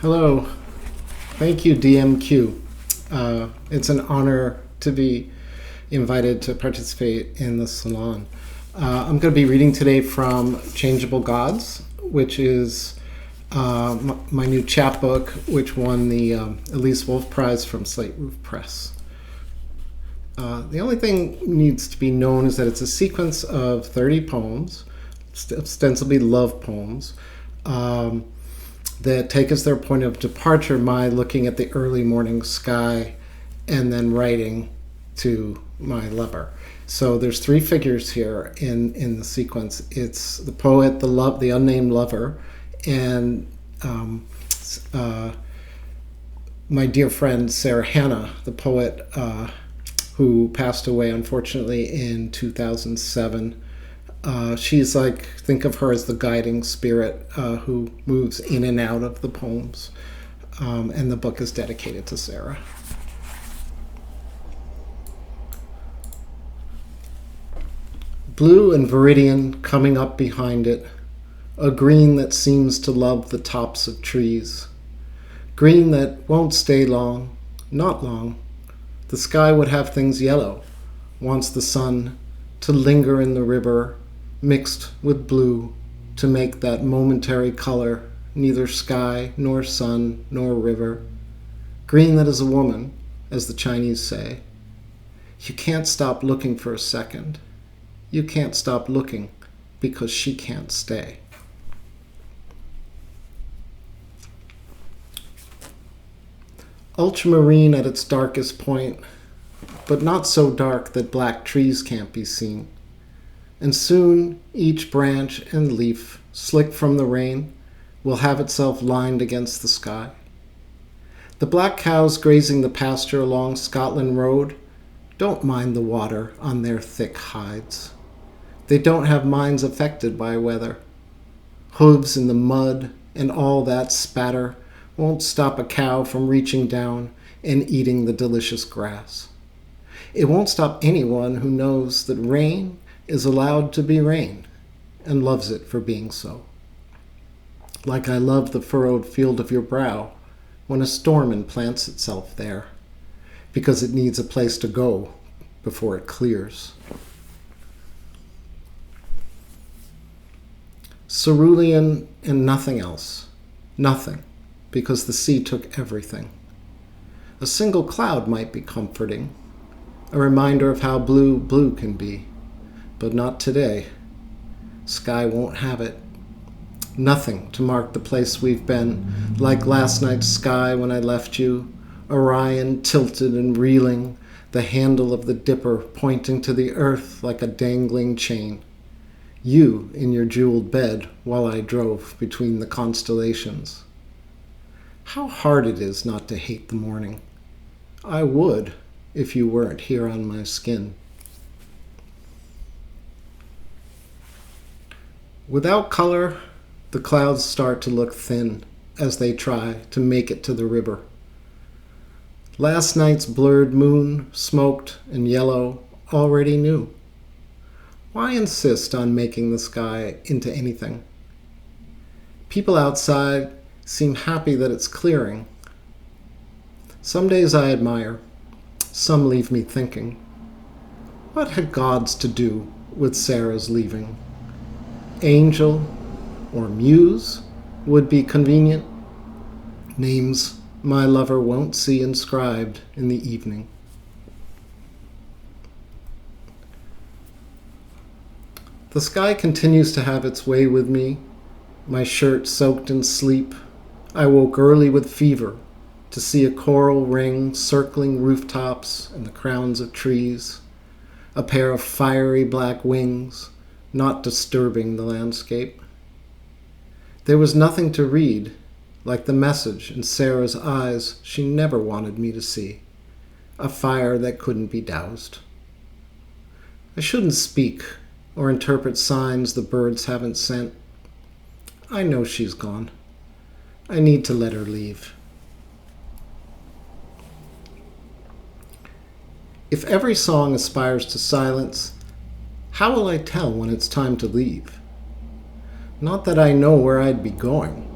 Hello. Thank you, DMQ. It's an honor to be invited to participate in the Salon. I'm going to be reading today from Changeable Gods, which is my new chapbook, which won the Elise Wolf Prize from Slate Roof Press. The only thing needs to be known is that it's a sequence of 30 poems, ostensibly love poems, that take as their point of departure my looking at the early morning sky and then writing to my lover. So there's three figures here in the sequence. It's the poet, the unnamed lover, and my dear friend Sarah Hannah, the poet who passed away unfortunately in 2007. She's like, think of her as the guiding spirit who moves in and out of the poems. And the book is dedicated to Sarah. Blue and viridian coming up behind it, a green that seems to love the tops of trees. Green that won't stay long, not long. The sky would have things yellow, wants the sun to linger in the river, mixed with blue to make that momentary color, neither sky nor sun nor river. Green that is a woman, as the Chinese say. You can't stop looking for a second. You can't stop looking because she can't stay. Ultramarine at its darkest point, but not so dark that black trees can't be seen. And soon each branch and leaf, slick from the rain, will have itself lined against the sky. The black cows grazing the pasture along Scotland Road don't mind the water on their thick hides. They don't have minds affected by weather. Hooves in the mud and all that spatter won't stop a cow from reaching down and eating the delicious grass. It won't stop anyone who knows that rain is allowed to be rain and loves it for being so. Like I love the furrowed field of your brow when a storm implants itself there, because it needs a place to go before it clears. Cerulean and nothing else. Nothing, because the sea took everything. A single cloud might be comforting, a reminder of how blue blue can be. But not today. Sky won't have it. Nothing to mark the place we've been, like last night's sky when I left you, Orion tilted and reeling, the handle of the dipper pointing to the earth like a dangling chain. You in your jeweled bed while I drove between the constellations. How hard it is not to hate the morning. I would if you weren't here on my skin. Without color, the clouds start to look thin as they try to make it to the river. Last night's blurred moon, smoked and yellow, already knew. Why insist on making the sky into anything? People outside seem happy that it's clearing. Some days I admire, some leave me thinking. What had gods to do with Sarah's leaving? Angel or muse would be convenient. Names my lover won't see inscribed in the evening. The sky continues to have its way with me, my shirt soaked in sleep. I woke early with fever to see a coral ring circling rooftops and the crowns of trees, a pair of fiery black wings, not disturbing the landscape. There was nothing to read, like the message in Sarah's eyes she never wanted me to see, a fire that couldn't be doused. I shouldn't speak or interpret signs the birds haven't sent. I know she's gone. I need to let her leave. If every song aspires to silence, how will I tell when it's time to leave? Not that I know where I'd be going.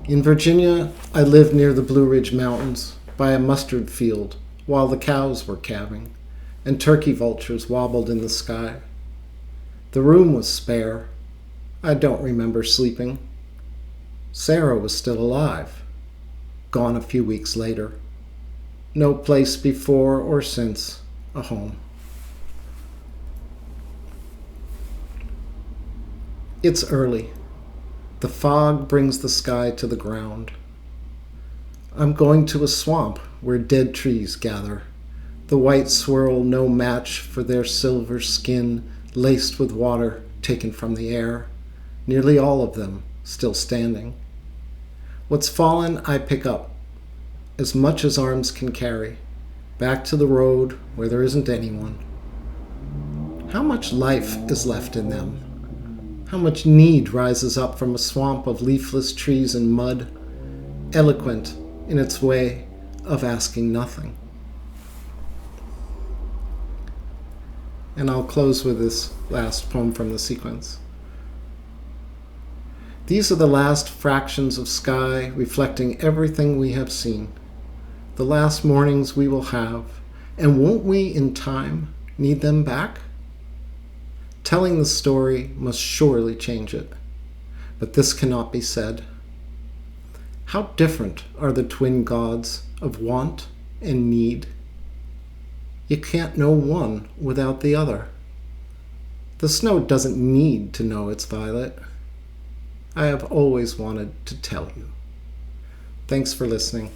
In Virginia, I lived near the Blue Ridge Mountains by a mustard field while the cows were calving and turkey vultures wobbled in the sky. The room was spare. I don't remember sleeping. Sarah was still alive, gone a few weeks later. No place before or since a home. It's early. The fog brings the sky to the ground. I'm going to a swamp where dead trees gather, the white swirl no match for their silver skin laced with water taken from the air, nearly all of them still standing. What's fallen I pick up, as much as arms can carry, back to the road where there isn't anyone. How much life is left in them? How much need rises up from a swamp of leafless trees and mud, eloquent in its way of asking nothing? And I'll close with this last poem from the sequence. These are the last fractions of sky reflecting everything we have seen, the last mornings we will have, and won't we in time need them back? Telling the story must surely change it, but this cannot be said. How different are the twin gods of want and need? You can't know one without the other. The snow doesn't need to know it's violet. I have always wanted to tell you. Thanks for listening.